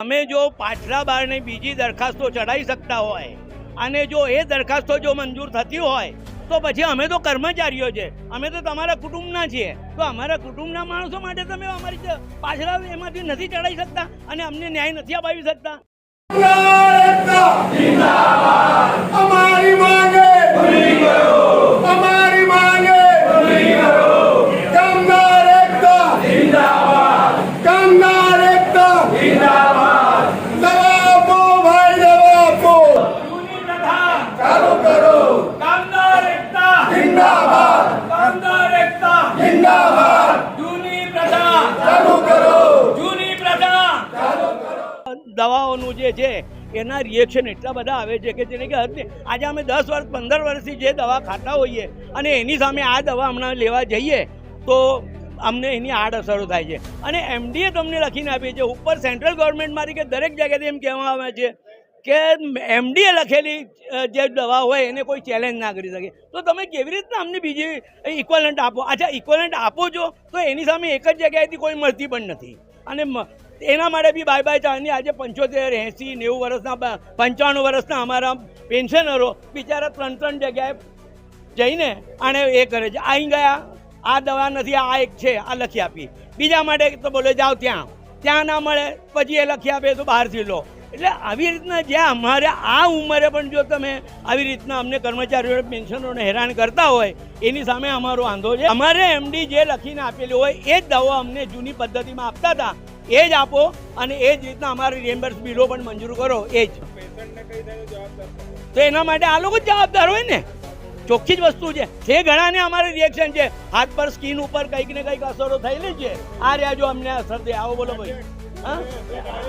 તમે જો પાછલા બારની બીજી દરખાસ્તો ચડાવી શકતા હોય અને જો એ દરખાસ્તો જો મંજૂર થતી હોય તો પછી અમે તો કર્મચારીઓ છે, અમે તો તમારા કુટુંબના છીએ, તો અમારા કુટુંબના માણસો માટે તમે અમારી પાછલા એમાંથી નથી ચડાવી શકતા અને અમને ન્યાય નથી અપાવી શકતા. અમારી માંગે પૂરી કરો, અમારી માંગે પૂરી કરો. કામદાર એકતા જિંદાબાદ, કામદાર એકતા જિંદાબાદ. દવા આપો ભાઈ, દવા આપો. જૂની પ્રથા ચાલુ કરો. કામદાર એકતા જિંદાબાદ, કામદાર એકતા જિંદાબાદ. જૂની પ્રથા ચાલુ કરો. જૂની પ્રથા. ચાલુ કરો. દવાઓનું જે છે એના રિએક્શન એટલા બધા આવે છે કે જેને કે હદ નહીં. આજે અમે 10 વર્ષ 15 વર્ષથી જે દવા ખાતા હોઈએ અને એની સામે આ દવા હમણાં લેવા જઈએ તો અમને એની આડઅસરો થાય છે. અને એમડીએ તમને લખીને આપી છે ઉપર સેન્ટ્રલ ગવર્મેન્ટમાંથી કે દરેક જગ્યાએથી એમ કહેવામાં આવે છે કે એમડીએ લખેલી જે દવા હોય એને કોઈ ચેલેન્જ ના કરી શકે. તો તમે કેવી રીતના અમને બીજી ઇક્વલન્ટ આપો? અચ્છા, ઇક્વલન્ટ આપો છો તો એની સામે એક જ જગ્યાએથી કોઈ મળતી પણ નથી. અને એના માટે બી બાય બાય ચાની આજે 75, 80, 90 વર્ષના 95 વર્ષના અમારા પેન્શનરો બિચારા 3 જગ્યાએ જઈને આને એ કરે છે. અહીં ગયા, આ દવા નથી, આ એક છે, આ લખી આપી. બીજા માટે તો બોલે જાઓ ત્યાં ના મળે, પછી એ લખી આપે તો બહારથી લો. એટલે આવી રીતના જ્યાં અમારે આ ઉંમરે પણ જો તમે આવી રીતના અમને કર્મચારીઓ પેન્શનરોને હેરાન કરતા હોય એની સામે અમારો વાંધો છે. અમારે એમડી જે લખીને આપેલી હોય એ જ દવા અમને જૂની પદ્ધતિમાં આપતા હતા એ જ આપો અને એ જ રીતના અમારી રિએમ્બર્સ બિલો પણ મંજૂર કરો. એ જ તો એના માટે આ લોકો જ જવાબદાર હોય ને. ચોખ્ખી જ વસ્તુ છે. જે ઘણાને અમારે રિએક્શન છે, હાથ પર સ્કિન ઉપર કંઈક ને કંઈક અસરો થયેલી છે. આ રહ્યા જો અમને અસર થઈ. આવો બોલો ભાઈ.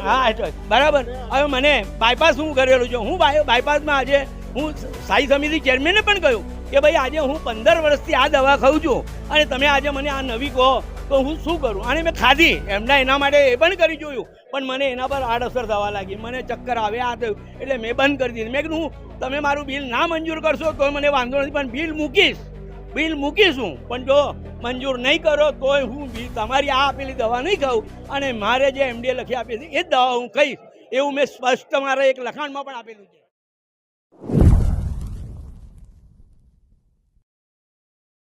હા બરાબર. હવે મને બાયપાસ હું કરેલું છું. હું બાયપાસમાં આજે હું સ્થાયી સમિતિ ચેરમેને પણ કહ્યું કે ભાઈ આજે હું 15 વર્ષથી આ દવા ખાઉં છું અને તમે આજે મને આ નવી કહો તો હું શું કરું? અને મેં ખાધી એના માટે એ પણ કરી જોયું પણ મને એના પર આડઅસર થવા લાગી. મને ચક્કર આવે, આ થયું એટલે મેં બંધ કરી દીધી. મેં કીધું તમે મારું બિલ ના મંજૂર કરશો તો મને વાંધો નથી પણ બિલ મૂકીશું પણ જો મંજૂર નહીં કરો તો હું તમારી આ આપેલી દવા નહીં ખાઉં અને મારે જે એમડીએ લખી આપી છે એ જ દવા હું ખાઈશ એવું મેં સ્પષ્ટ મારા એક લખાણમાં પણ આપેલું છે.